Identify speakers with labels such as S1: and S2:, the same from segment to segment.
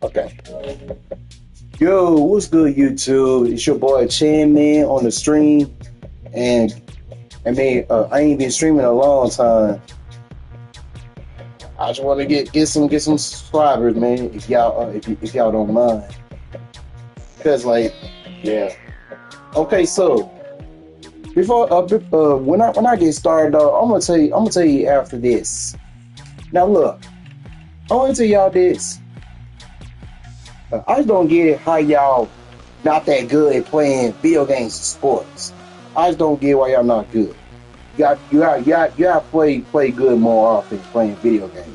S1: Okay. Yo, what's good, YouTube? It's your boy Chan Man on the stream, and I ain't been streaming a long time. I just want to get some subscribers, man. If y'all don't mind, because yeah. Okay, so when I get started, though, I'm gonna tell you after this. Now look, I want to tell y'all this. I just don't get how y'all not that good at playing video games and sports. I just don't get why y'all not good. You got to play good more often playing video games.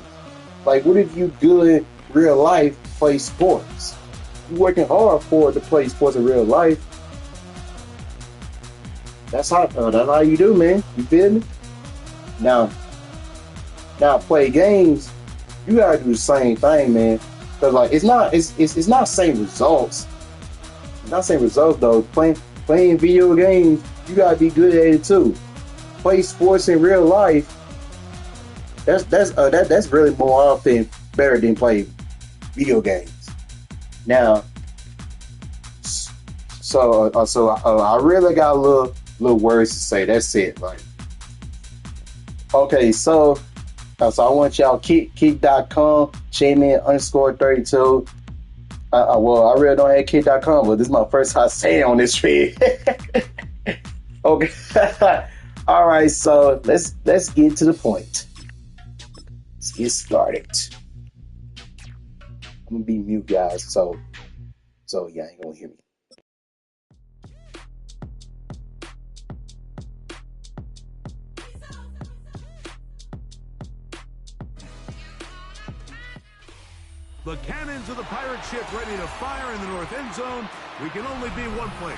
S1: Like, what if you good real life play sports? You working hard for it to play sports in real life. That's how you do, man. You feel me? Now, play games. You gotta do the same thing, man. Cause like it's not same results. It's not same results though. Playing video games, you gotta be good at it too. Play sports in real life. That's really more often better than play video games. Now, I really got a little words to say. That's it. Like, okay, so I want y'all kick.com, Chainman_32. Well, I really don't have kick.com, but this is my first time saying on this feed. Okay. All right, so let's get to the point. Let's get started. I'm gonna be mute, guys, so yeah, ain't gonna hear me.
S2: The cannons of the pirate ship ready to fire in the north end zone. We can only be one place.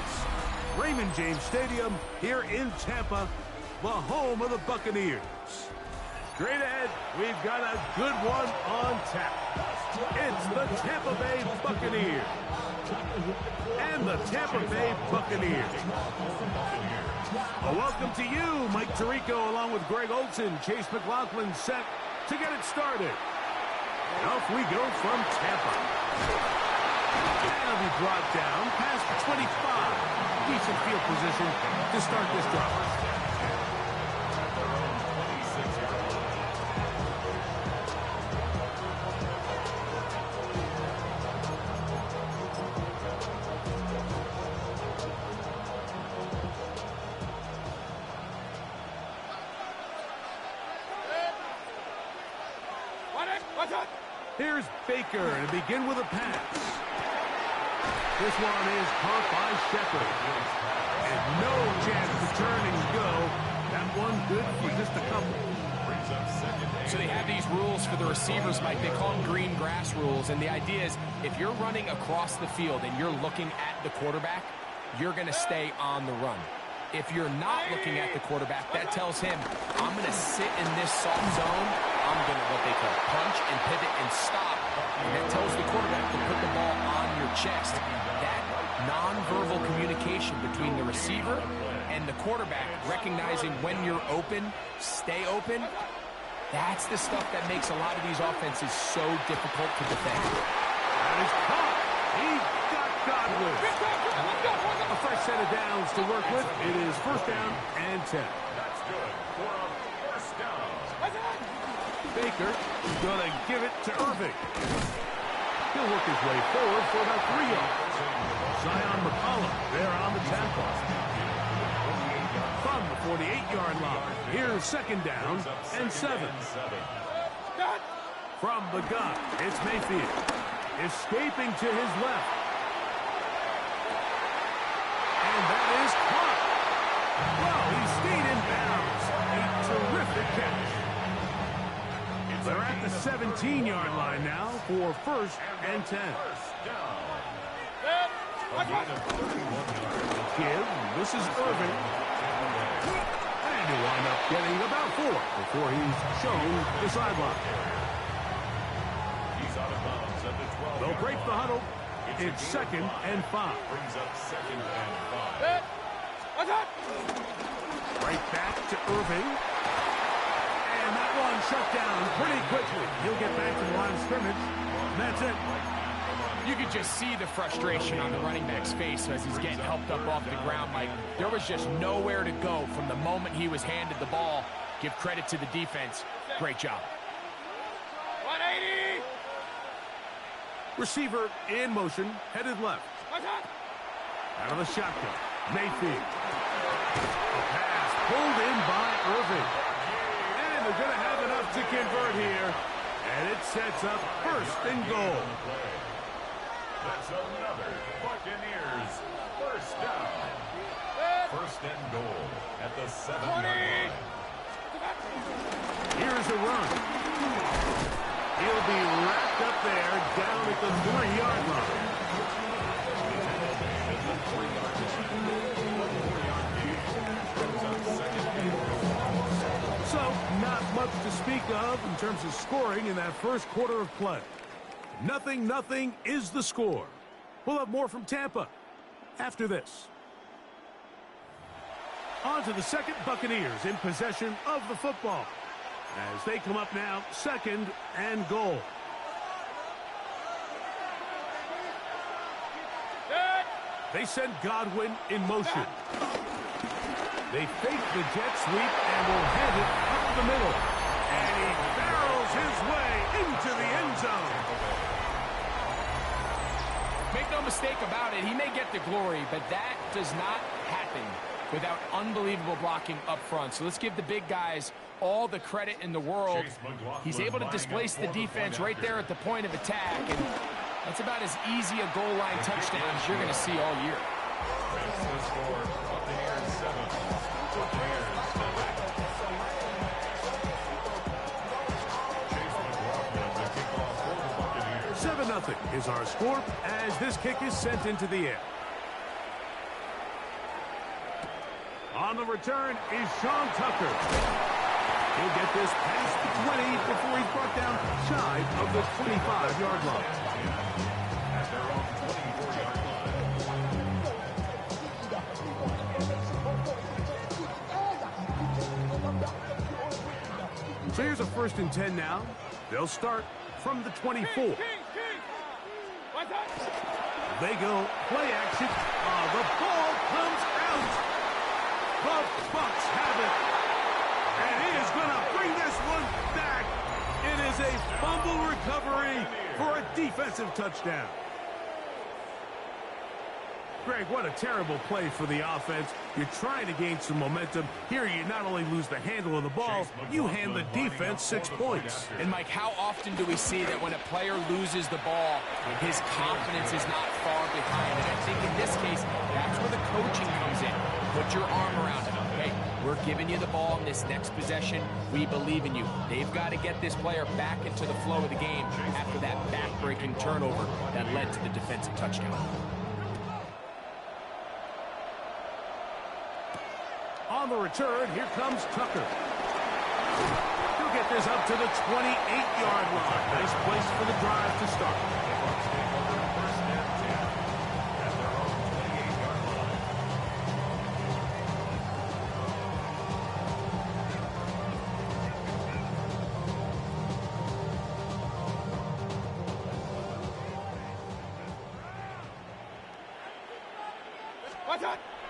S2: Raymond James Stadium here in Tampa, the home of the Buccaneers. Straight ahead, we've got a good one on tap. It's the Tampa Bay Buccaneers. And the Tampa Bay Buccaneers. A welcome to you, Mike Tirico, along with Greg Olson, Chase McLaughlin, set to get it started. Off we go from Tampa. And it'll be brought down past the 25. Decent field position to start this drive. Here's Baker to begin with a pass. This one is caught by Shepard. And no chance to turn and go. That one good for just a couple.
S3: So they have these rules for the receivers, Mike. They call them green grass rules. And the idea is if you're running across the field and you're looking at the quarterback, you're going to stay on the run. If you're not looking at the quarterback, that tells him, I'm going to sit in this soft zone. I'm going to what they call punch and pivot and stop. And that tells the quarterback to put the ball on your chest. That nonverbal communication between the receiver and the quarterback, recognizing when you're open, stay open, that's the stuff that makes a lot of these offenses so difficult to defend.
S2: That is caught. He got Godwin. A fresh set of downs to work with. It is first down and 10. That's good for a first down. Baker is going to give it to Irving. He'll work his way forward for about 3 yards. Zion McCollum there on the tackle. From the 48-yard line, here's second down and 7. From the gun, it's Mayfield. Escaping to his left. And that is caught. Well, he stayed in bounds. A terrific catch. They're at the 17-yard line now for first and 10. Give. This is Irving. And he'll wind up getting about 4 before he's shown the sideline. They'll break the huddle. It's second and 5. Brings up second and 5. Right back to Irving. And that one shut down pretty quickly. He'll get back to the line of scrimmage. That's it.
S3: You could just see the frustration on the running back's face as he's getting helped up off the ground, Mike. There was just nowhere to go from the moment he was handed the ball. Give credit to the defense. Great job.
S2: 180. Receiver in motion, headed left. Out of the shotgun, Mayfield. A pass pulled in by Irving. And they're going to have enough to convert here. And it sets up first and goal.
S4: That's another Buccaneers first down. First and goal at the 7-yard line.
S2: Here's a run. He'll be wrapped up there down at the 3-yard line. So, not much to speak of in terms of scoring in that first quarter of play. 0-0 is the score. We'll have more from Tampa after this. On to the second, Buccaneers in possession of the football as they come up now, second and goal. They send Godwin in motion. They fake the jet sweep and will head it up the middle. And he barrels his way into the end zone.
S3: Make no mistake about it, he may get the glory, but that does not happen without unbelievable blocking up front. So let's give the big guys all the credit in the world. He's able to displace the defense right there at the point of attack, and that's about as easy a goal line touchdown as you're going to see all year.
S4: Buccaneers 7. Buccaneers
S2: 7-0 is our score as this kick is sent into the air. On the return is Sean Tucker. He'll get this past the 20 before he's brought down shy of the 25-yard line.
S4: at their own 24-yard line.
S2: So here's a 1st and 10 now. They'll start from the 24. They go play action. The ball comes out. The Bucs have it. And he is going to bring this one back. It is a fumble recovery for a defensive touchdown. Greg, what a terrible play for the offense. You're trying to gain some momentum. Here you not only lose the handle of the ball, you hand the defense 6 points.
S3: And Mike, how often do we see that when a player loses the ball, his confidence is not far behind? And I think in this case, that's where the coaching comes in. Put your arm around him. Hey, we're giving you the ball in this next possession. We believe in you. They've got to get this player back into the flow of the game after that back-breaking turnover that led to the defensive touchdown.
S2: On the return, here comes Tucker. He'll get this up to the 28-yard line. Nice place for the drive to start.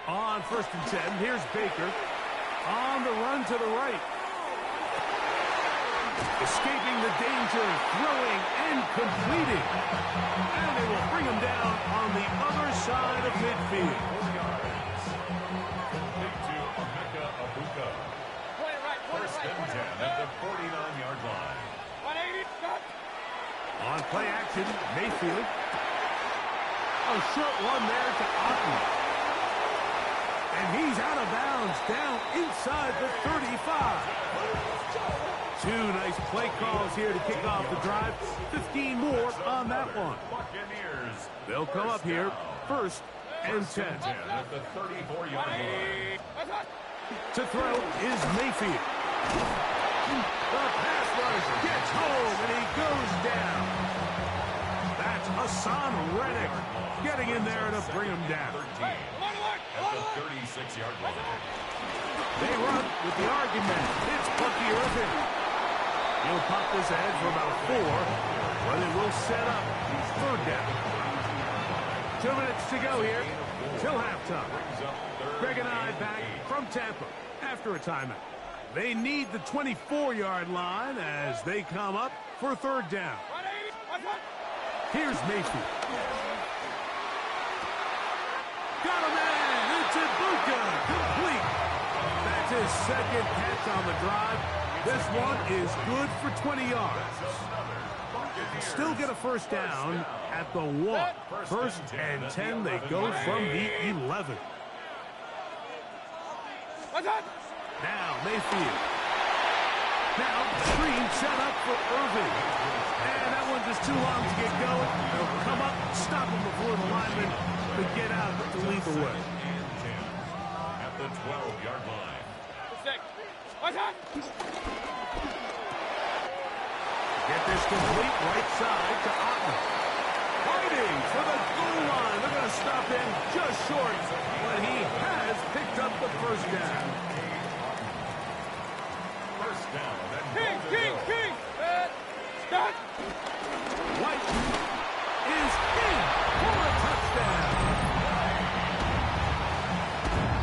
S2: On 1st and 10, here's Baker. On the run to the right. Escaping the danger, throwing and completing. And they will bring him down on the other side of midfield.
S4: First and 10 at the 49-yard line.
S2: On play action, Mayfield. A short one there to Otten. And he's out of bounds, down inside the 35. 2 nice play calls here to kick off the drive. 15 more on that one.
S4: Buccaneers.
S2: They'll come up here, 1st and 10.
S4: At the 34-yard line.
S2: To throw is Mayfield. The pass rush gets home, and he goes down. That's Hassan Reddick getting in there to bring him down.
S4: At the 36-yard line.
S2: They run with the argument. It's Bucky Irving. He'll pop this ahead for about 4. But it will set up third down. 2 minutes to go here till halftime. Greg and I back from Tampa after a timeout. They need the 24-yard line as they come up for third down. Here's Mayfield. Got a man. It's Ibuka. Complete. That's his second catch on the drive. This one is good for 20 yards. Still get a first down at the 1. First and 10. They go from the 11. Now Mayfield. Now screen set up for Irving. And that one just too long to get going. They'll come up, stop him before the lineman could get out to lead the way.
S4: At the 12-yard line.
S2: Get this complete right side to Otten. Fighting for the goal line. They're going to stop him just short, but he has picked up the first down.
S4: First down.
S5: King! Stop!
S2: White is in for a touchdown.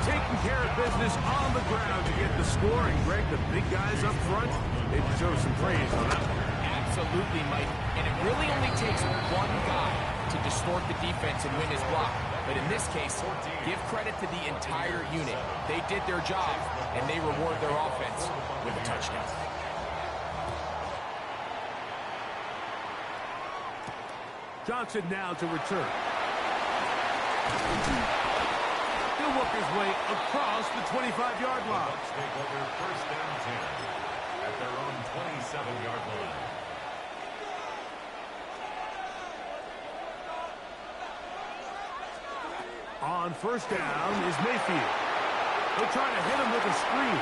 S2: Taking care of business on the ground to get the scoring. Greg, the big guys up front, they deserve some praise on that one.
S3: Absolutely, Mike. And it really only takes one guy to distort the defense and win his block. But in this case, give credit to the entire unit. They did their job, and they reward their offense with a touchdown.
S2: Johnson now to return. He'll work his way across the 25-yard line.
S4: Bucks take over first and 10 at their own 27-yard line.
S2: On first down is Mayfield. They'll try to hit him with a screen.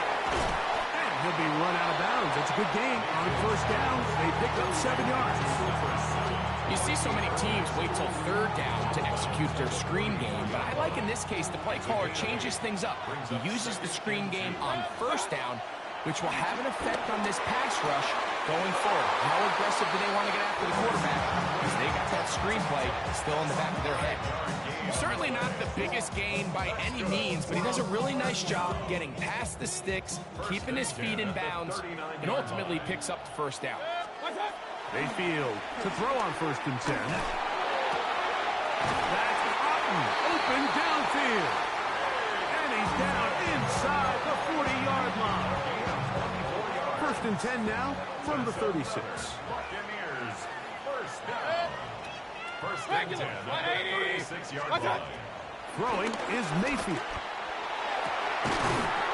S2: And he'll be run out of bounds. It's a good game. On first down, they pick up 7 yards.
S3: You see so many teams wait till third down to execute their screen game, but I like in this case the play caller changes things up. He uses the screen game on first down, which will have an effect on this pass rush going forward. How aggressive do they want to get after the quarterback? Because they got that screen play still in the back of their head. Certainly not the biggest gain by any means, but he does a really nice job getting past the sticks, keeping his feet in bounds, and ultimately picks up the first down.
S2: Mayfield to throw on first and 10. That's Otten, open downfield. And he's down inside the 40-yard line. First and 10 now from the 36.
S4: Buccaneers, first down. First and 10 at the 36-yard line.
S2: Throwing is Mayfield.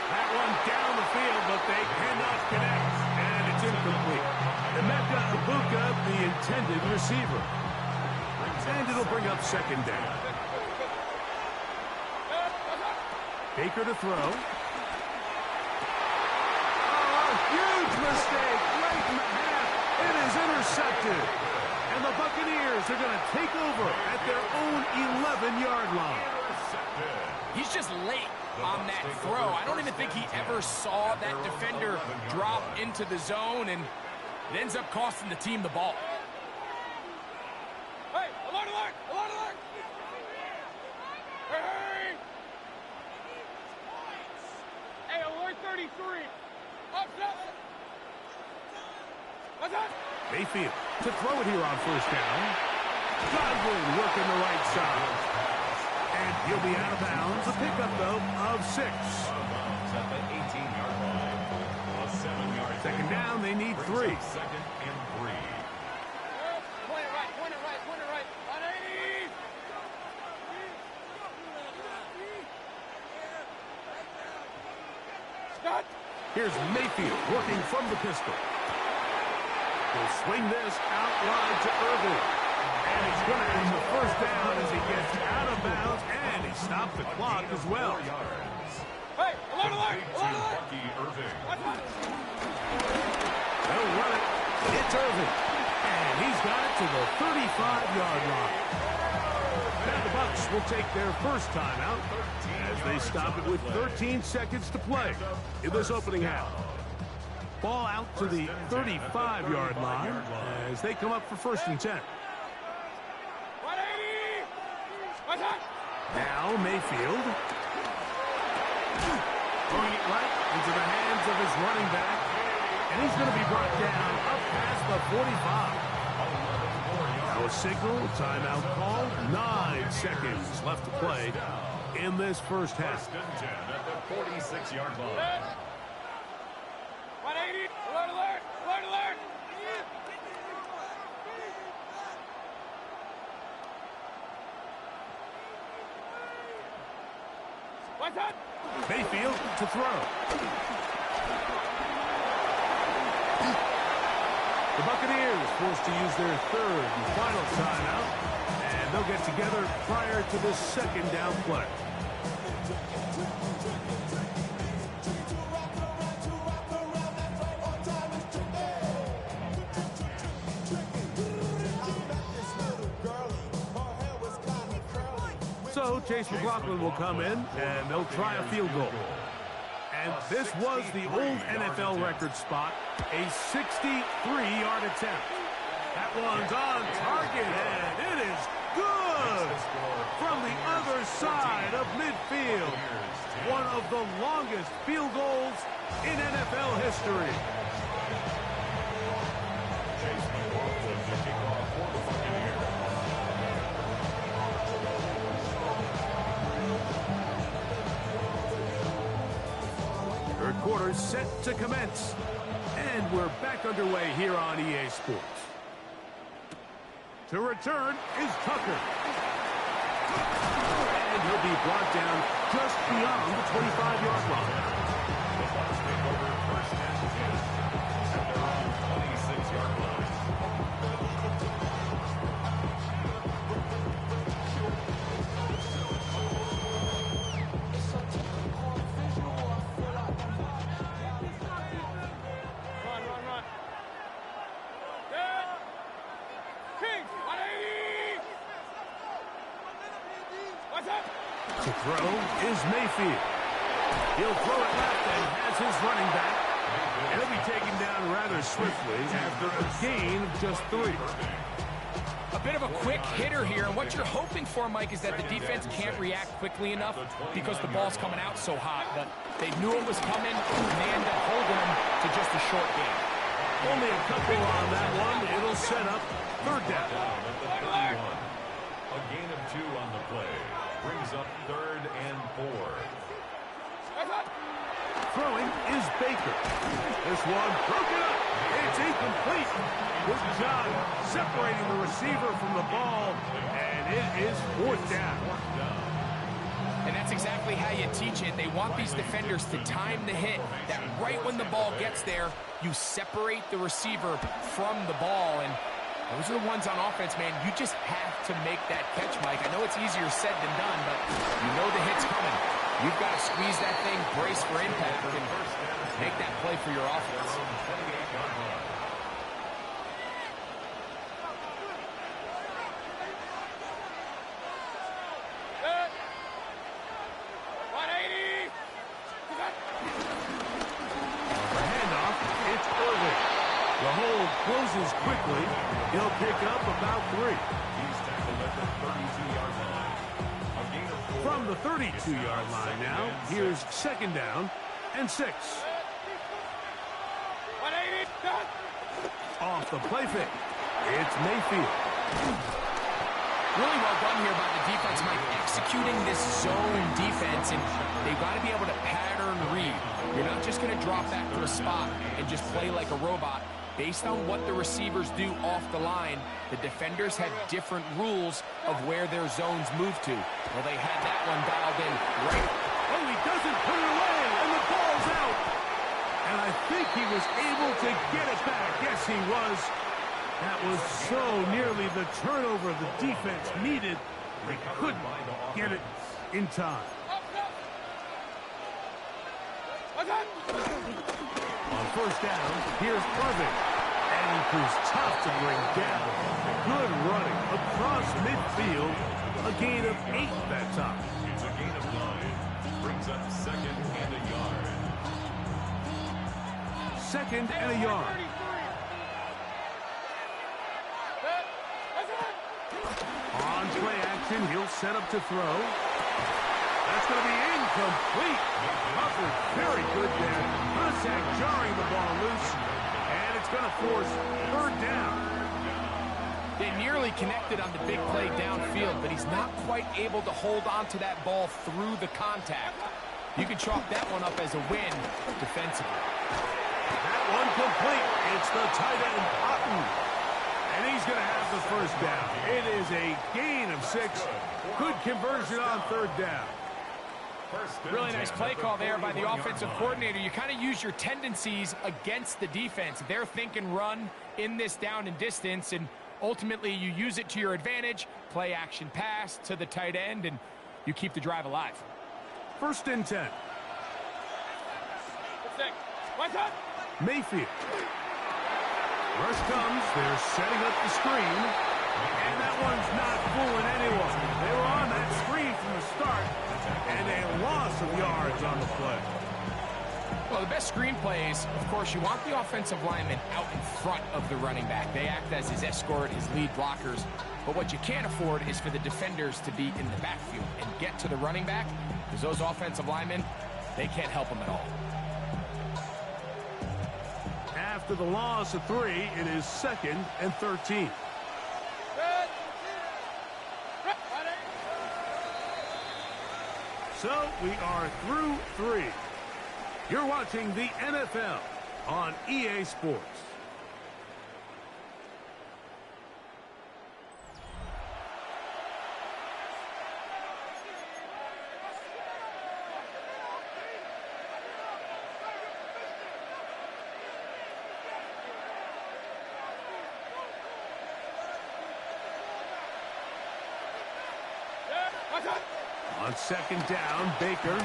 S2: That one down the field, but they cannot connect. And it's incomplete. Emeka Ibuka, the intended receiver. And it'll bring up second down. Baker to throw. Oh, huge mistake right in the half. It is intercepted. And the Buccaneers are going to take over at their own 11-yard line.
S3: He's just late on that throw. I don't even think he ever saw that defender drop into the zone, and it ends up costing the team the ball.
S5: Hey, alert, alert, alert, alert! Hey! Hey, alert 33! Up, up! What's that?
S2: Mayfield to throw it here on first down. Godwin working the right side. And he'll be out of bounds. A pickup, though, of 6.
S4: At the 18-yard line. A 7-yard
S2: Second down, they need 3.
S4: Second and 3.
S5: Point it right, point it right, point it right. 180! Scott!
S2: Here's Mayfield working from the pistol. He'll swing this out wide to Irving. And he's going to have the first down as he gets out of bounds. And he stopped the clock as well.
S5: Hey, alert, alert, alert, alert!
S4: Bucky Irving.
S2: They'll run it. It's Irving. And he's got it to the 35-yard line. Now the Bucs will take their first timeout as they stop it with 13 seconds to play in this opening half. Ball out to the 35-yard line as they come up for 1st and 10.
S5: 180! What's that?
S2: Now Mayfield. Throwing it right into the hands of his running back. And he's going to be brought down up past the 45. Now a signal, timeout call. 9 seconds left to play in this first half.
S4: 46-yard line.
S5: 180! Alert, alert! Alert, alert! What's that?
S2: Mayfield to throw. The Buccaneers forced to use their 3rd and final timeout, and they'll get together prior to this 2nd down play. So Chase McLaughlin will come in, and they'll try a field goal. And this was the old NFL record spot, a 63-yard attempt. That one's on target, and it is good from the other side of midfield. One of the longest field goals in NFL history.
S4: Chase McLaughlin to kick off for the Buccaneers.
S2: Third quarter set to commence. And we're back underway here on EA Sports. To return is Tucker. And he'll be brought down just beyond the 25-yard line.
S4: The Bucs take over 1st and 10 at their own 26-yard line.
S5: Run. Dead! Kings! 180! What's up?
S2: To throw is Mayfield. He'll throw it left and has his running back. And he'll be taken down rather swiftly after a gain of just 3.
S3: A bit of a quick hitter here, and what you're hoping for, Mike, is that the defense can't react quickly enough because the ball's coming out so hot. But they knew it was coming, and they ended up holding him to just a short gain.
S2: Only a couple on that one. It'll set up 3rd down.
S4: At the 31. A gain of 2 on the play. Brings up 3rd and 4.
S5: What's up?
S2: Throwing is Baker. This one broken up. It's incomplete. Good job separating the receiver from the ball, and it is 4th down.
S3: And that's exactly how you teach it. They want these defenders to time the hit, that right when the ball gets there, you separate the receiver from the ball. And those are the ones on offense, man. You just have to make that catch, Mike. I know it's easier said than done, but you know the hit's coming. You've got to squeeze that thing, brace for impact, and make that play for your offense.
S5: Dead! 180!
S2: The handoff, it's early. The hold closes quickly. He'll pick up about 3.
S4: He's tackled at the 32-yard line. A gain of 4.
S2: From the 32-yard line now, here's 2nd down and 6.
S5: 180! Done!
S2: Off the play fake. It's Mayfield.
S3: Really well done here by the defense, Mike, executing this zone defense, and they've got to be able to pattern read. You're not just going to drop back to a spot and just play like a robot. Based on what the receivers do off the line, the defenders have different rules of where their zones move to. Well, they had that one dialed in right.
S2: Oh, he doesn't put it away, and the ball's out. And I think he was able to get it back. Yes, he was. That was so nearly the turnover the defense needed. They couldn't get it in time.
S5: What's up?
S2: On 1st down, here's Irvin. And he proves tough to bring down. Good running across midfield. A gain of 8 that time.
S4: It's a gain of 9. Brings up 2nd and a yard.
S2: 2nd and a yard. On play action, he'll set up to throw. That's going to be incomplete. Hufford, very good there. Hussack jarring the ball loose, and it's going to force 3rd down.
S3: They nearly connected on the big play downfield, but he's not quite able to hold on to that ball through the contact. You can chalk that one up as a win defensively.
S2: That one complete. It's the tight end, Otten. And he's going to have the 1st down. It is a gain of 6. Good conversion on 3rd down.
S3: Really nice play call there by the offensive coordinator. You kind of use your tendencies against the defense. They're thinking run in this down and distance, and ultimately you use it to your advantage. Play action pass to the tight end, and you keep the drive alive.
S2: 1st and 10. Mayfield. Rush comes. They're setting up the screen. And that one's not fooling anyone. They were on that screen from the start. And a loss of yards on the play.
S3: Well, the best screen plays, of course, you want the offensive lineman out in front of the running back. They act as his escort, his lead blockers. But what you can't afford is for the defenders to be in the backfield and get to the running back, because those offensive linemen, they can't help him at all.
S2: After the loss of 3, it is 2nd and 13. So we are through 3. You're watching the NFL on EA Sports. On 2nd down, Baker.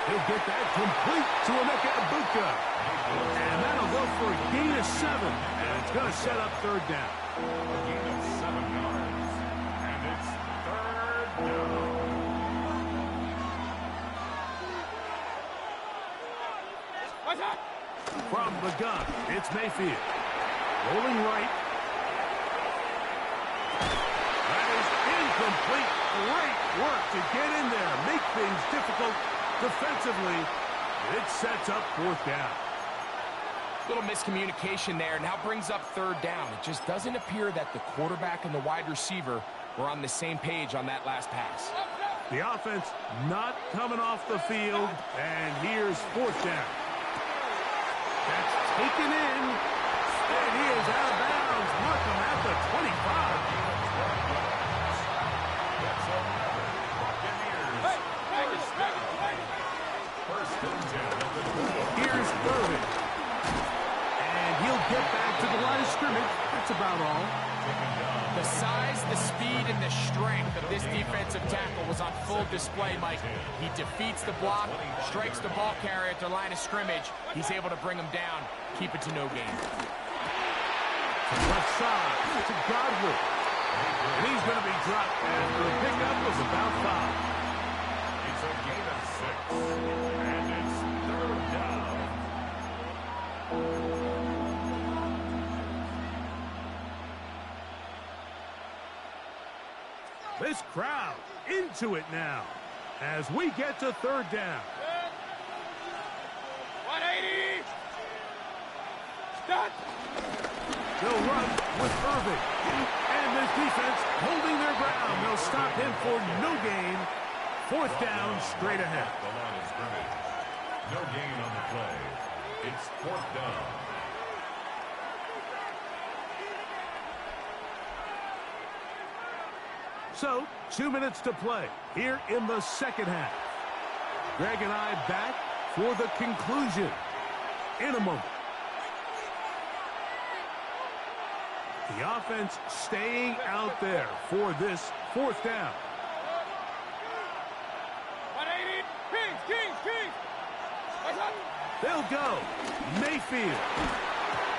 S2: He'll get that complete to Emeka Egbuka. And that'll go for a gain of 7. And it's going to set up 3rd down.
S4: A gain of 7 yards. And it's 3rd down.
S2: From the gun, it's Mayfield. Rolling right. That is incomplete. Great work to get in there, make things difficult defensively. It sets up 4th down.
S3: Little miscommunication there. Now brings up 3rd down. It just doesn't appear that the quarterback and the wide receiver were on the same page on that last pass.
S2: The offense not coming off the field, and here's 4th down. That's taken in, and he is out of bounds. Markham at the 25. Here's Irvin. And he'll get back to the line of scrimmage. That's about all.
S3: The size, the speed, and the strength of this defensive tackle was on full display, Mike. He defeats the block, strikes the ball carrier at the line of scrimmage. He's able to bring him down, keep it to no gain.
S2: From left side to Godwin. And he's going to be dropped after a pickup was about 5.
S4: It's a gain of 6. And it's 3rd down.
S2: This crowd into it now as we get to 3rd down.
S5: 180. Start.
S2: They'll run with Irvin. And this defense holding their ground. They'll stop him for no gain. 4th down straight ahead.
S4: The line of scrimmage. No gain on the play. It's 4th down.
S2: So, 2 minutes to play here in the 2nd half. Greg and I back for the conclusion in a moment. The offense staying out there for this 4th down.
S5: 180. Kings.
S2: They'll go. Mayfield.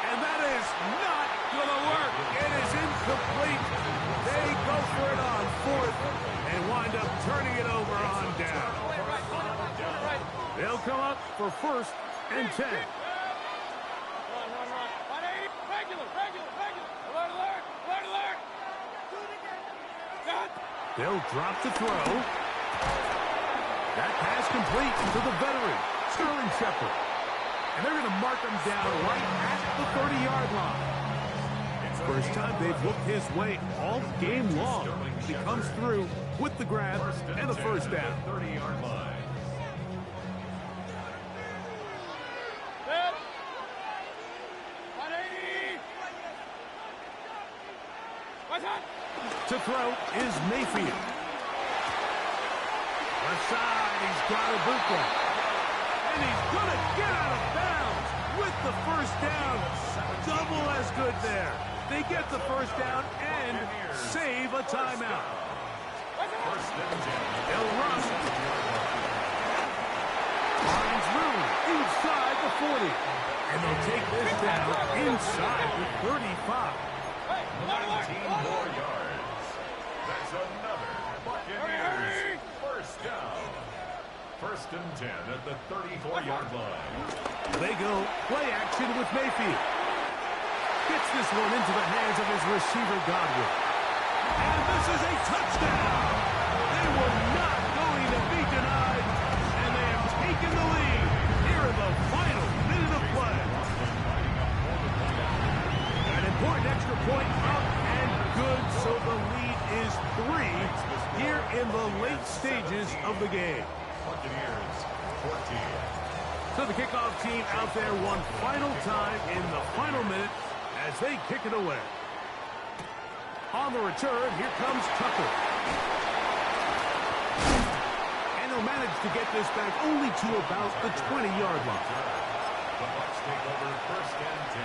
S2: And that is not going to work. It is incomplete. They go for it on 4th and wind up turning it over on down. They'll come up for 1st and 10. They'll drop the throw. That pass complete to the veteran, Sterling Shepard. And they're going to mark him down right at the 30-yard line. First time they've looked his way all game long. He comes through with the grab and the first down.
S4: 30-yard line.
S2: To throw is Mayfield. Left side, he's got Ibuka. And he's going to get out of bounds with the first down. Double as good there. They get the first down and save a timeout. They'll run. Finds room inside the 40. And they'll take this down inside the 35.
S4: 19 more yards. That's another Buccaneers first down. First and 10 at the 34-yard line.
S2: They go play action with Mayfield. Gets this one into the hands of his receiver, Godwin. And this is a touchdown. They were not going to be denied, and they have taken the lead here in the final minute of play. An important extra point up and good, so the lead is 3 here in the late stages of the game.
S4: Buccaneers 14.
S2: So the kickoff team out there one final time in the final minute as they kick it away. On the return, here comes Tucker. And he'll manage to get this back only to about the 20-yard line.
S4: The Bucs take over first and 10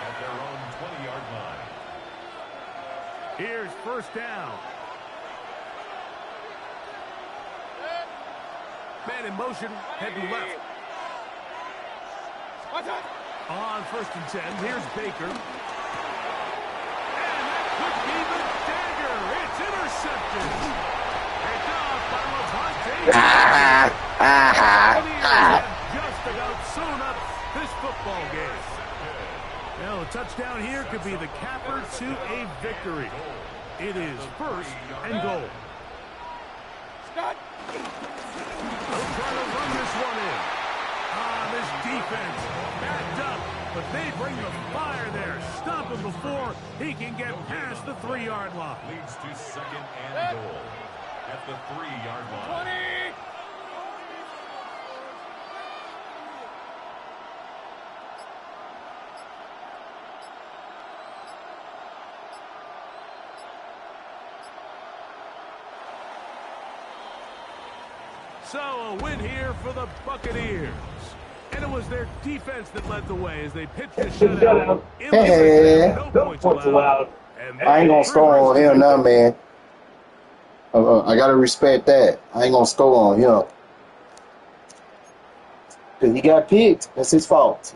S4: at their own 20-yard line.
S2: Here's first down. Man in motion, heading left. On first and 10, here's Baker. And that could be the dagger. It's intercepted. Picked off by Levante. Just about sewn up this football game. Now, a touchdown here could be the capper to a victory. It is first and goal. They'll try to run this one in. This defense backed up, but they bring the fire there. Stop him before he can get past the 3-yard line.
S4: Leads to second and goal at the 3-yard line.
S5: 20!
S2: So a win here for the Buccaneers. And it was their defense that led the way as they pitched a shutout.
S1: Hey,
S2: No points allowed.
S1: I ain't gonna score on him now, man. I gotta respect that. I ain't gonna score on him. Because he got picked. That's his fault.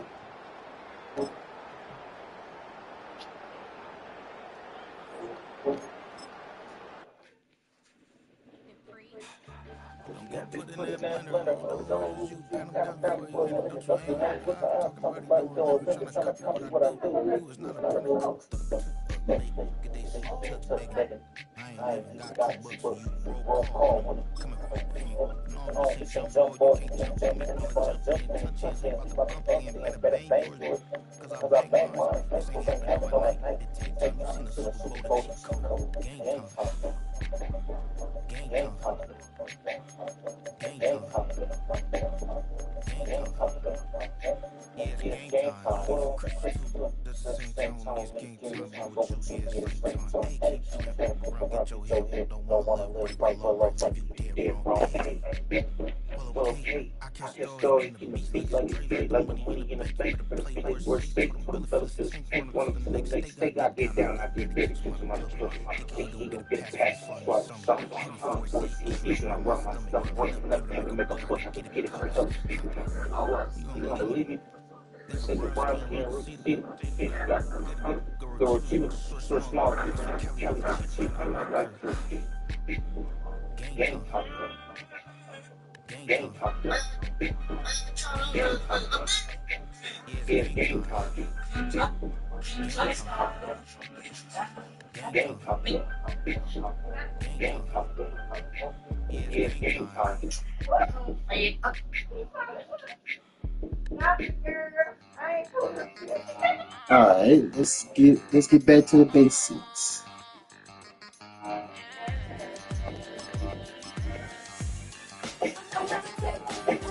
S1: All right, let's get back to the basics.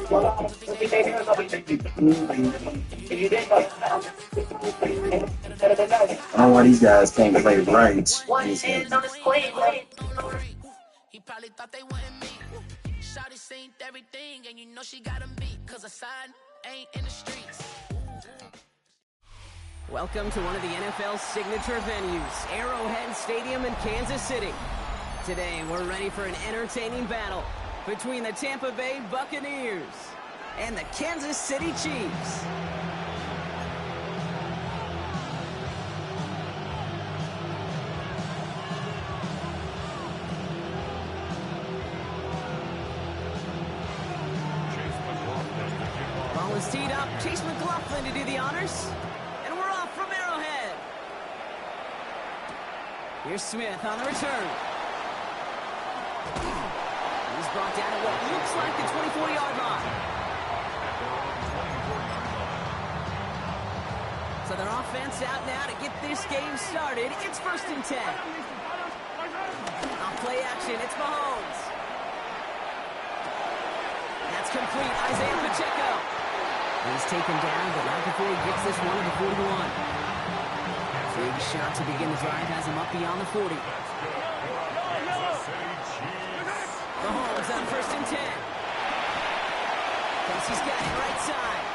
S1: I don't know why these guys can't play right.
S6: He probably thought they wouldn't meet. Shawty seen everything, and you know she got him beat. Cause a sign ain't in the streets.
S7: Welcome to one of the NFL's signature venues, Arrowhead Stadium in Kansas City. Today, we're ready for an entertaining battle between the Tampa Bay Buccaneers and the Kansas City Chiefs. Ball is teed up. Chase McLaughlin to do the honors. And we're off from Arrowhead. Here's Smith on the return. He's brought down at what looks like the 24-yard line. So their offense out now to get this game started. It's 1st and 10. On play action, it's Mahomes. That's complete. Isaiah Pacheco. He's taken down, but not before he gets this one to the 41. Big shot to begin the drive has him up beyond the 40. Mahomes on 1st and 10. Kelsey's got it right side.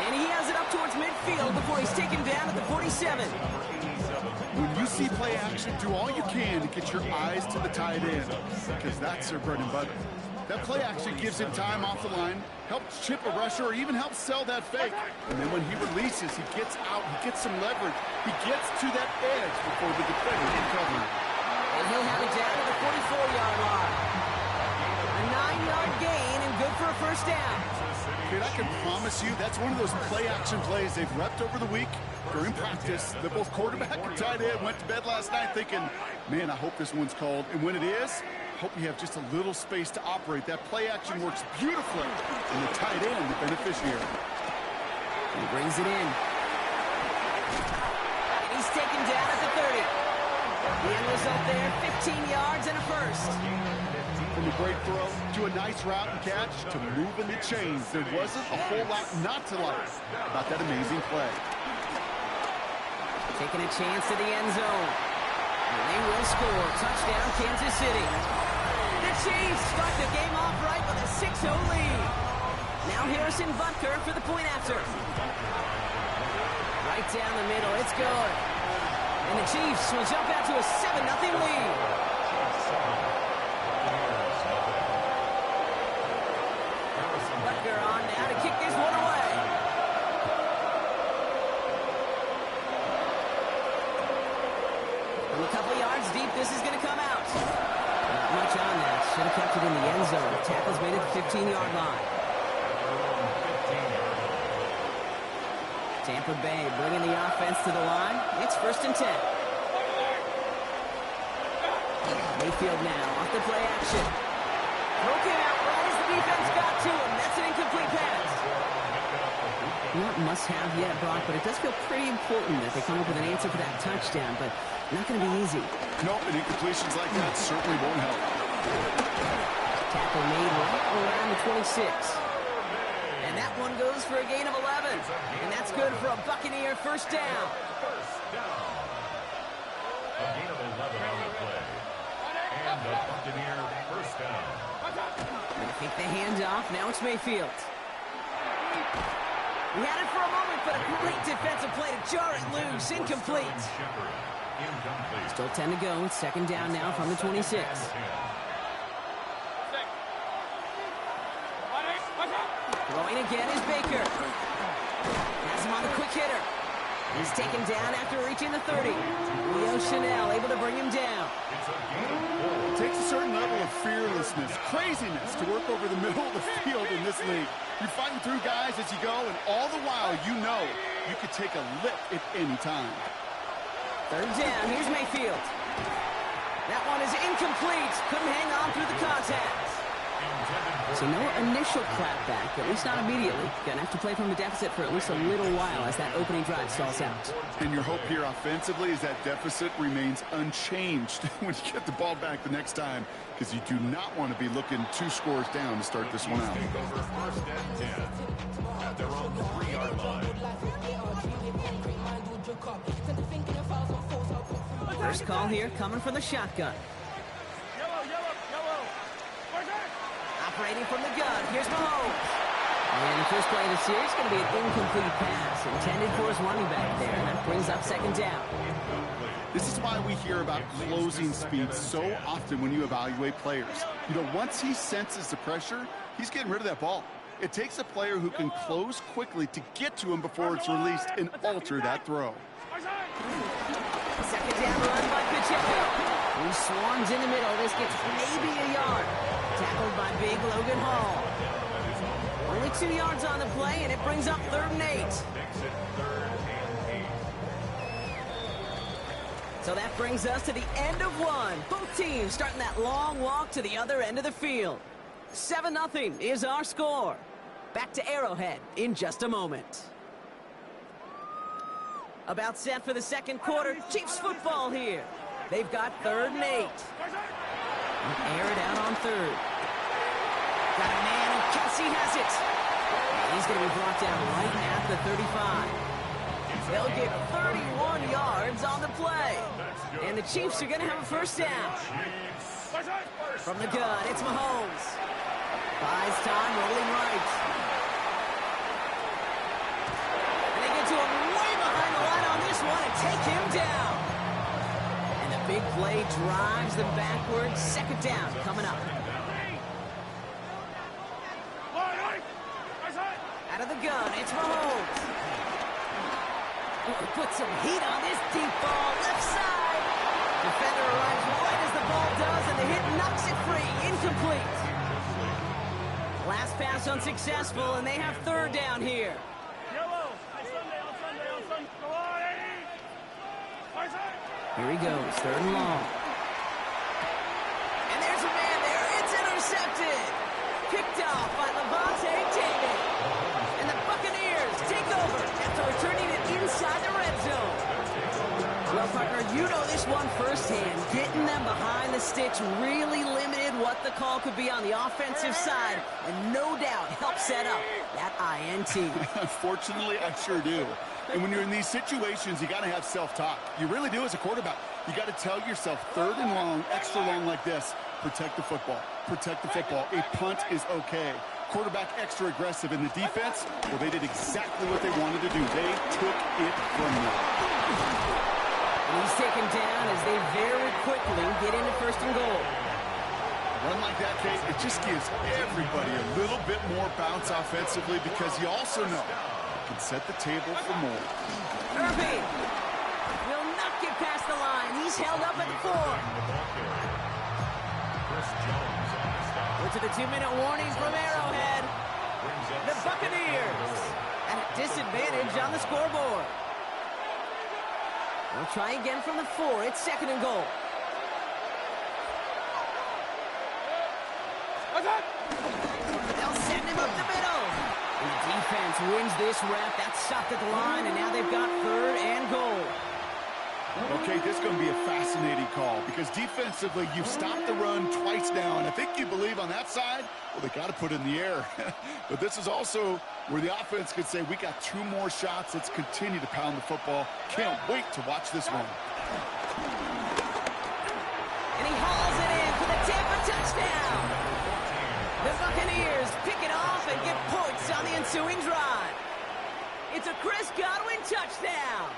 S7: And he has it up towards midfield before he's taken down at the 47.
S8: When you see play action, do all you can to get your eyes to the tight end, because that's their bread and butter. That play action gives him time off the line, helps chip a rusher, or even helps sell that fake. And then when he releases, he gets out, he gets some leverage. He gets to that edge before the defender can cover him.
S7: And he'll have it down to the 44-yard line. A 9-yard gain and good for a 1st down.
S8: Kid, I can promise you that's one of those play-action plays they've repped over the week during practice. That both quarterback and tight end went to bed last night thinking, man, I hope this one's called. And when it is, I hope you have just a little space to operate. That play-action works beautifully, and the tight end, the beneficiary.
S7: He brings it in. And he's taken down at the 30. The end result there, 15 yards and a 1st.
S8: From a great throw to a nice route and catch to moving the chains, there wasn't a whole lot not to like about that amazing play.
S7: Taking a chance to the end zone. And they will score. Touchdown, Kansas City. The Chiefs start the game off right with a 6-0 lead. Now Harrison Butker for the point after. Right down the middle, it's good. And the Chiefs will jump out to a 7-0 lead. Butker on now to kick this one away. From a couple of yards deep, this is going to come out. Not much on that. Should have kept it in the end zone. Tackle's made it the 15-yard line. Tampa Bay bringing the offense to the line. It's 1st and 10. Mayfield now off the play action. Broken out right as the defense got to him. That's an incomplete pass. Not must-have yet, Brock, but it does feel pretty important that they come up with an answer for that touchdown, but not going to be easy.
S8: Nope, and incompletions like that certainly won't help.
S7: Tackle made right around the 26. And that one goes for a gain of 11. And that's good for a Buccaneer 1st down.
S4: A gain of 11 on the play. And the Buccaneer 1st down.
S7: They take the handoff. Now it's Mayfield. He had it for a moment, but a great defensive play to jar it loose. Incomplete. Still 10 to go. 2nd down now from the 26. Throwing again is Baker. Has him on the quick hitter. He's taken down after reaching the 30. Leo Chanel able to bring him down.
S8: It takes a certain level of fearlessness, craziness to work over the middle of the field in this league. You're fighting through guys as you go, and all the while you know you could take a lick at any time.
S7: 3rd down. Here's Mayfield. That one is incomplete. Couldn't hang on through the contact. So no initial clapback, at least not immediately. Gonna have to play from a deficit for at least a little while as that opening drive stalls out.
S8: And your hope here offensively is that deficit remains unchanged when you get the ball back the next time, because you do not want to be looking 2 scores down to start this one out.
S4: First and 10 at their own 3-yard line.
S7: First call here coming from the shotgun. Operating from the gun, here's Mahomes. And the first play of the series is going to be an incomplete pass intended for his running back there, and that brings up second down.
S8: This is why we hear about closing speed so often when you evaluate players. You know, once he senses the pressure, he's getting rid of that ball. It takes a player who can close quickly to get to him before it's released and alter that throw.
S7: Second down run by Pacheco. He swarms in the middle. This gets maybe a yard. Tackled by big Logan Hall. Only 2 yards on the play, and it brings up 3rd and 8. So that brings us to the end of one. Both teams starting that long walk to the other end of the field. 7-0 is our score. Back to Arrowhead in just a moment. About set for the second quarter. Chiefs football here. They've got 3rd and 8. Air it out on 3rd. Got a man, and Kelsey has it. He's going to be brought down right at the 35. They'll get 31 yards on the play. And the Chiefs are going to have a first down. From the gun, it's Mahomes. Buys time, rolling right. And they get to him way behind the line on this one and take him down. And the big play drives them backwards. Second down coming up. Out of the gun, it's Mahomes. Put some heat on this deep ball, left side. Defender arrives right as the ball does, and the hit knocks it free, incomplete. Last pass unsuccessful, and they have 3rd down here. Here he goes, 3rd and long. And there's a man there, it's intercepted. Picked off by Levante David. And the Buccaneers take over after returning it inside the red zone. Well, partner, you know this one firsthand. Getting them behind the sticks really limited what the call could be on the offensive side, and no doubt helped set up that INT.
S8: Fortunately, I sure do. And when you're in these situations, you got to have self-talk. You really do as a quarterback. You got to tell yourself 3rd and long, extra long like this, protect the football. Protect the football. A punt is okay. Quarterback extra aggressive in the defense. Well, they did exactly what they wanted to do. They took it from them.
S7: And he's taken down as they very quickly get into 1st and goal.
S8: Run like that, Kate, it just gives everybody a little bit more bounce offensively, because you also know you can set the table for more.
S7: Irving will not get past the line. He's held up at the 4. Go to the 2-minute warning from Arrowhead. The Buccaneers at a disadvantage on the scoreboard. We'll try again from the 4. It's 2nd and goal. They'll send him up the middle. And the defense wins this rep. That's stopped at the line, and now they've got 3rd and goal.
S8: Okay, this is going to be a fascinating call, because defensively, you've stopped the run twice now, and I think you believe on that side, well, they got to put it in the air. But this is also where the offense could say, we got 2 more shots. Let's continue to pound the football. Can't wait to watch this one.
S7: And he hauls it in for the Tampa touchdown. The Buccaneers pick it off and get points on the ensuing drive. It's a Chris Godwin touchdown.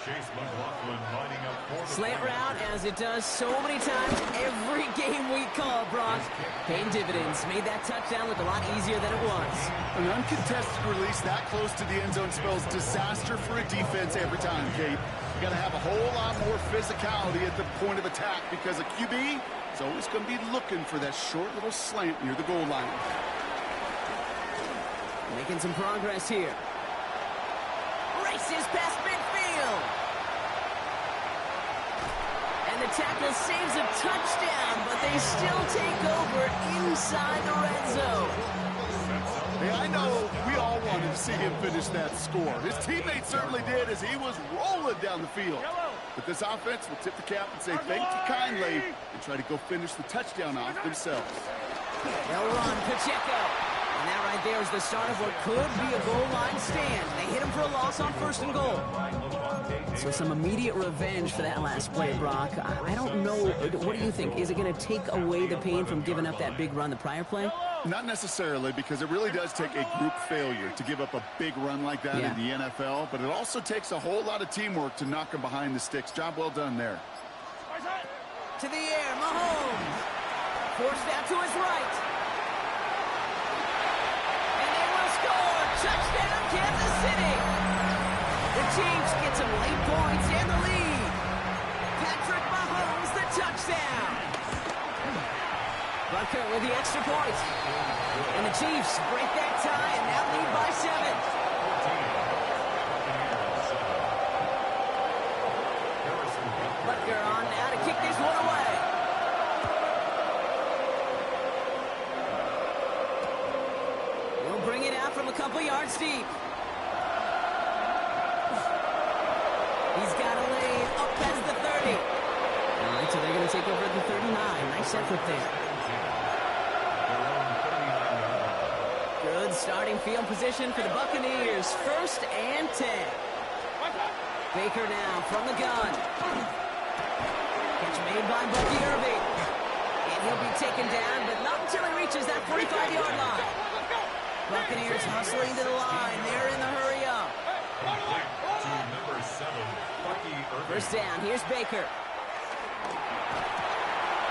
S4: Chase McLaughlin lining up for
S7: Slant route, as it does so many times every game we call, Brock. Paying dividends. Made that touchdown look a lot easier than it was.
S8: An uncontested release that close to the end zone spells disaster for a defense every time, Kate. You got to have a whole lot more physicality at the point of attack, because a QB is always going to be looking for that short little slant near the goal line.
S7: Making some progress here. Races past midfield. And the tackle saves a touchdown, but they still take over inside the red zone.
S8: Hey, I know we all wanted to see him finish that score. His teammates certainly did as he was rolling down the field. But this offense will tip the cap and say thank you kindly and try to go finish the touchdown off themselves.
S7: They'll run Pacheco. And that right there is the start of what could be a goal line stand. They hit him for a loss on 1st and goal. So some immediate revenge for that last play, Brock. I don't know. What do you think? Is it going to take away the pain from giving up that big run the prior play?
S8: Not necessarily, because it really does take a group failure to give up a big run like that in the NFL. But it also takes a whole lot of teamwork to knock them behind the sticks. Job well done there.
S7: To the air, Mahomes. Forced out to his right. Touchdown, Kansas City! The Chiefs get some late points and the lead. Patrick Mahomes, the touchdown. Butker with the extra point. And the Chiefs break that tie and now lead by 7. Butker on now to kick this one away. Bring it out from a couple yards deep. He's got a lane up past the 30. All right, so they're going to take over at the 39. Nice effort there. Good starting field position for the Buccaneers. 1st and 10. Baker now from the gun. Catch made by Bucky Irving. And he'll be taken down, but not until he reaches that 45-yard line. Buccaneers hustling to the line. They're in the hurry up.
S4: Number 7, Bucky Irving.
S7: 1st down. Here's Baker.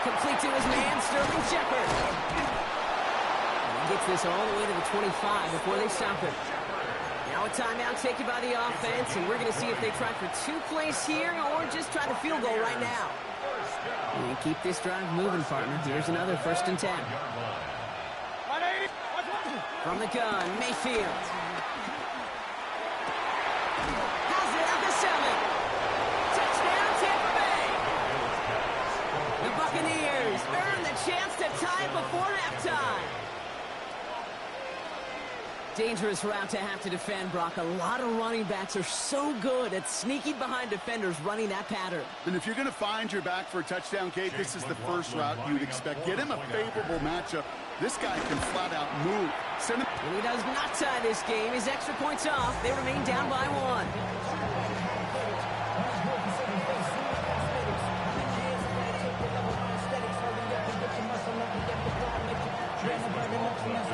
S7: Complete to his man, Sterling Shepard. And he gets this all the way to the 25 before they stop him. Now a timeout taken by the offense, and we're going to see if they try for 2 plays here or just try to field goal right now. And keep this drive moving, partner. Here's another 1st and 10. From the gun, Mayfield. Has it at the 7. Touchdown, Tampa Bay. The Buccaneers earn the chance to tie it before halftime. Dangerous route to have to defend, Brock. A lot of running backs are so good at sneaking behind defenders running that pattern.
S8: And if you're going to find your back for a touchdown, Kate, this is the first route you'd expect. Get him a favorable matchup. This guy can flat out move. Send him.
S7: And he does not tie this game. His extra points off. They remain down by 1.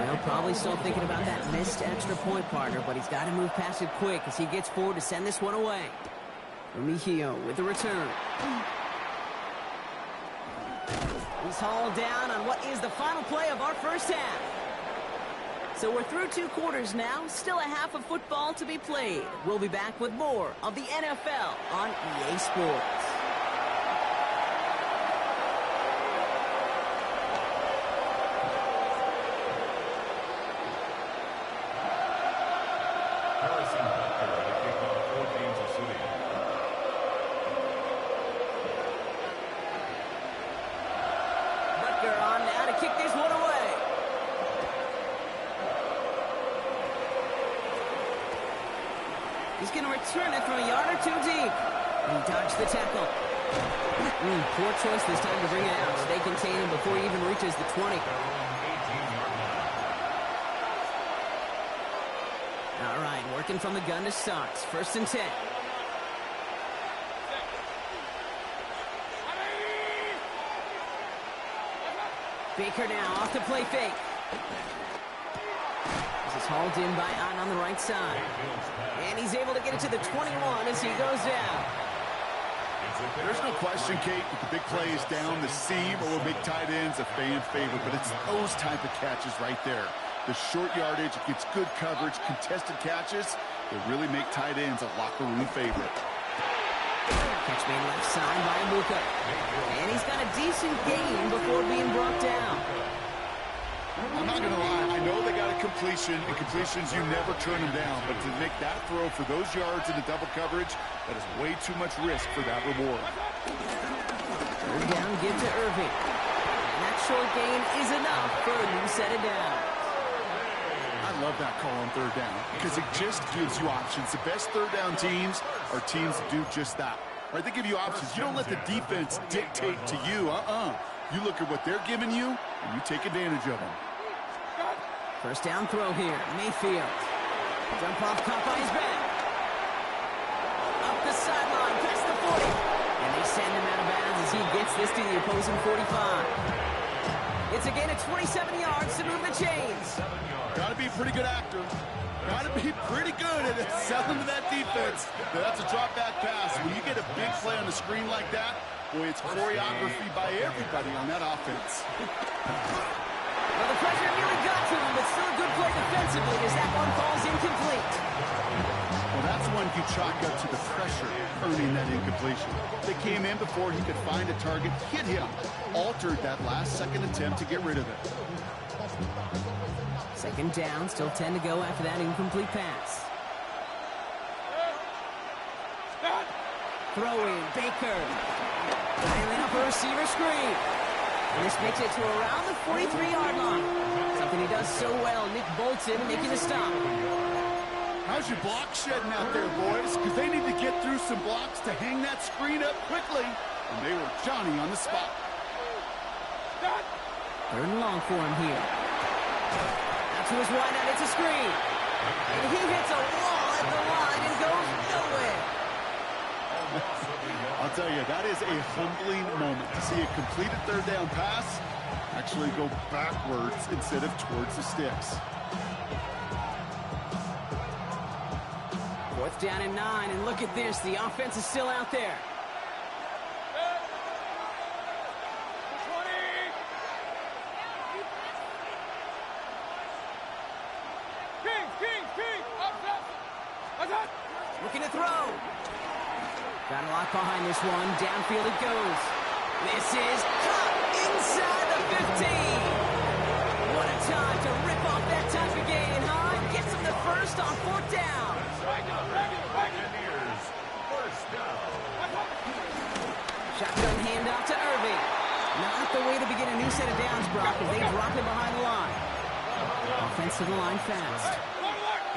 S7: Well, probably still thinking about that missed extra point, partner, but he's got to move past it quick as he gets forward to send this one away. Remigio with the return. He's hauled down on what is the final play of our 1st half. So we're through 2 quarters now, still a half of football to be played. We'll be back with more of the NFL on EA Sports. He's going to return it from a yard or 2 deep. He dodged the tackle. Poor choice this time to bring it out. They contain him before he even reaches the 20. All right, working from the gun to start. 1st and 10. Baker now off the play fake. This is hauled in by Ott on the right side. And he's able to get it to the 21 as he goes down.
S8: There's no question, Kate, that the big play is down the seam or will make tight ends a fan favorite, but it's those type of catches right there. The short yardage, it gets good coverage, contested catches that really make tight ends a locker room favorite.
S7: Catch made left side by Amuka. And he's got a decent gain before being brought down.
S8: I'm not going to lie. I know they got a completion, and completions, you never turn them down. But to make that throw for those yards in the double coverage, that is way too much risk for that reward.
S7: Third down, give to Irving. And that short gain is enough for a new set of downs.
S8: I love that call on third down because it just gives you options. The best third down teams are teams that do just that. Right? They give you options. You don't let the defense dictate to you. You look at what they're giving you, and you take advantage of them.
S7: First down throw here. Mayfield. Jump off, caught by his back. Up the sideline, past the 40. And they send him out of bounds as he gets this to the opposing 45. It's a gain of 27 yards to move the chains.
S8: Got to be a pretty good actor. Got to be pretty good at selling to that defense. That's a drop back pass. When you get a big play on the screen like that, boy, it's choreography by everybody on that offense.
S7: Well, the pressure nearly got to him, but still a good play defensively as that one falls incomplete.
S8: Well, that's one you chalk up to the pressure earning that incompletion. They came in before he could find a target, hit him, altered that last-second attempt to get rid of it.
S7: Second down, still 10 to go after that incomplete pass. Throwing, Baker. Dialing up a receiver screen. And this makes it to around the 43-yard line. Something he does so well, Nick Bolton making a stop.
S8: How's your block shedding out there, boys? Because they need to get through some blocks to hang that screen up quickly. And they were Johnny on the spot.
S7: Third and long for him here. Out to his wideout, it's a screen. And he hits a wall at the line and goes nowhere.
S8: I'll tell you, that is a humbling moment to see a completed third down pass actually go backwards instead of towards the sticks.
S7: Fourth down and 9, and look at this. The offense is still out there. Looking to throw. Got a lot behind this one. Downfield it goes. This is caught inside the 15. What a time to rip off that type of gain, huh? Gets him the first on fourth down. Shotgun handoff to Irving. Not the way to begin a new set of downs, Brock, as they drop him behind the line. Offense to the line fast.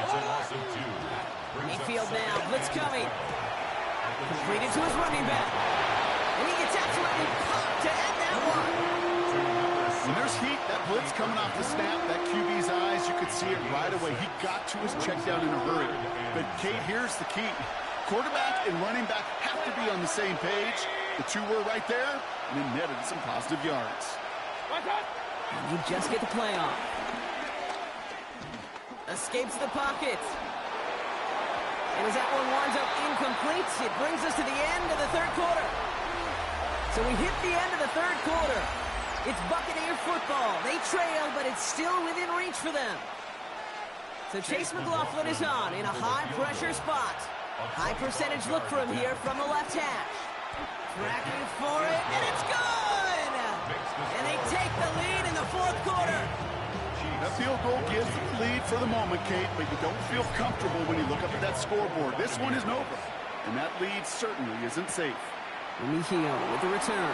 S4: It's a loss of 2.
S7: Mayfield now, blitz coming. Completed to his running back. And he gets absolutely popped to end that one.
S8: When there's heat, that blitz coming off the snap, that QB's eyes, you could see it right away. He got to his check down in a hurry. But, Kate, here's the key. Quarterback and running back have to be on the same page. The two were right there, and it netted some positive yards.
S7: And you just get the play off. Escapes the pocket. And as that one winds up incomplete, it brings us to the end of the third quarter. So we hit the end of the third quarter. It's Buccaneer football. They trail, but it's still within reach for them. So Chase McLaughlin is on in a high-pressure spot. High percentage look for him here from the left hash. Tracking for it, and it's good! And they take the lead in the fourth quarter.
S8: That field goal gives the lead for the moment, Kate, but you don't feel comfortable when you look up at that scoreboard. This one isn't over, and that lead certainly isn't safe.
S7: Mejia with the return.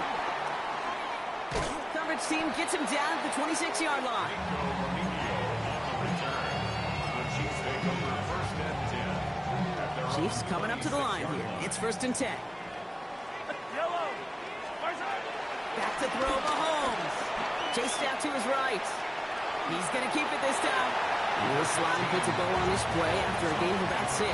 S7: Coverage team gets him down at the 26-yard line. Chiefs coming up to the line here. It's 1st and 10. Back to throw Mahomes. Chased out to his right. He's going to keep it this time. This line puts a goal on this play after a gain of about 6.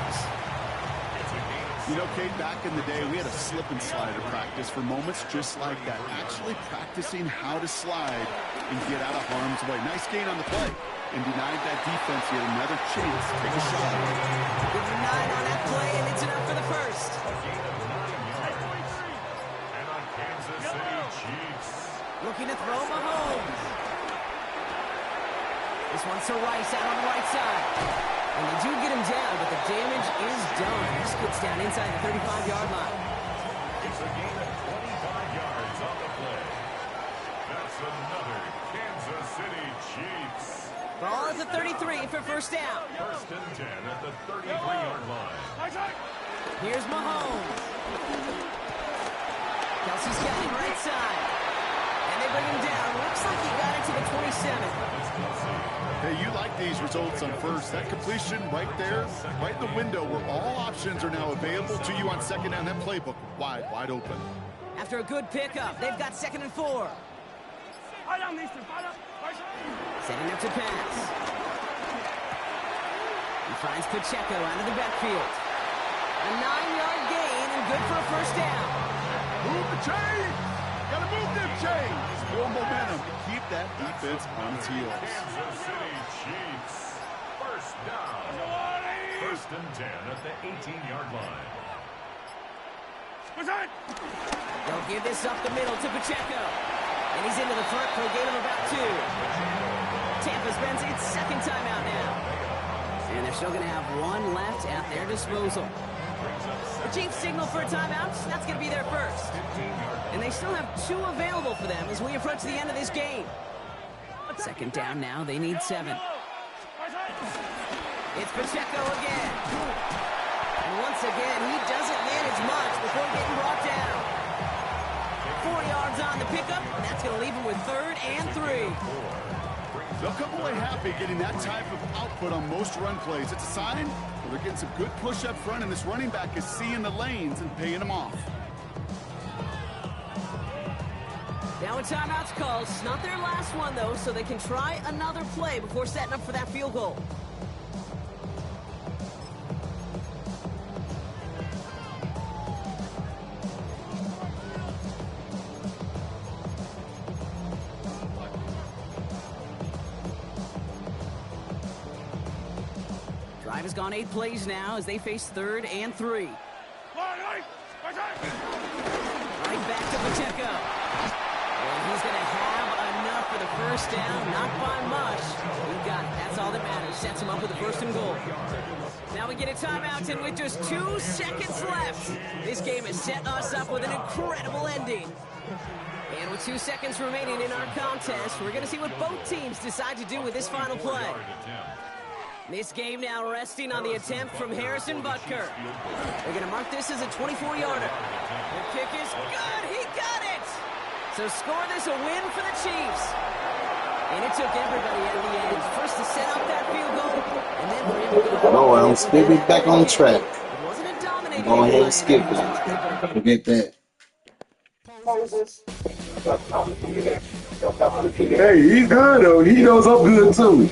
S8: You know, Kate, back in the day, we had a slip and slide at practice for moments just like that. Actually practicing how to slide and get out of harm's way. Nice gain on the play. And denied that defense yet another chance to take a shot.
S7: Give him 9 on that play, and it's enough for the first.
S4: And on Kansas City Chiefs.
S7: Looking to throw Mahomes. This one's to Rice out on the right side. And they do get him down, but the damage is done. He splits down inside the 35-yard line.
S4: It's a gain of 25 yards on the play. That's another Kansas City Chiefs.
S7: Ball at the 33 for first down.
S4: 1st and 10 at the 33-yard line.
S7: Here's Mahomes. Kelsey's got him right side. And they bring him down. Looks like he got it to the 27.
S8: Hey, you like these results on first. That completion right there, right in the window where all options are now available to you on second down. That playbook wide open.
S7: After a good pickup, they've got 2nd and 4. Setting up to pass. He finds Pacheco out of the backfield. A 9-yard gain and good for a first down.
S8: Move the chains! Gotta move them chains! More momentum to keep that defense on its heels.
S4: Kansas City Chiefs. First down. 1st and 10 at the 18-yard line.
S7: They'll give this up the middle to Pacheco. And he's into the front for a gain of about 2. Tampa spends its 2nd timeout now. And they're still going to have 1 left at their disposal. The Chiefs signal for a timeout. That's going to be their first. And they still have 2 available for them as we approach the end of this game. 2nd down now. They need 7. It's Pacheco again. And once again, he doesn't manage much before getting brought down. 4 yards on the pickup, and that's going to leave him with 3rd and 3.
S8: They'll come away happy getting that type of output on most run plays. It's a sign that they're getting some good push up front, and this running back is seeing the lanes and paying them off.
S7: Now a timeout's called. It's not their last one, though, so they can try another play before setting up for that field goal. Drive has gone 8 plays now as they face 3rd and 3. Right back to Pacheco. And he's going to have enough for the first down. Not by much. He got it. That's all that matters. Sets him up with the 1st and goal. Now we get a timeout, and with just 2 seconds left, this game has set us up with an incredible ending. And with 2 seconds remaining in our contest, we're going to see what both teams decide to do with this final play. This game now resting on the attempt from Harrison Butker. They're going to mark this as a 24-yarder. The kick is good. He got it. So score this a win for the Chiefs. And it took everybody at the end. First to set up that field goal, and then for him to go ahead.
S1: No, I'm skipping back on track.
S7: It wasn't a dominating
S1: Go ahead and
S7: play.
S1: skip it. Forget that. Hey, he's good though. He knows I'm good too.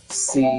S1: See ya.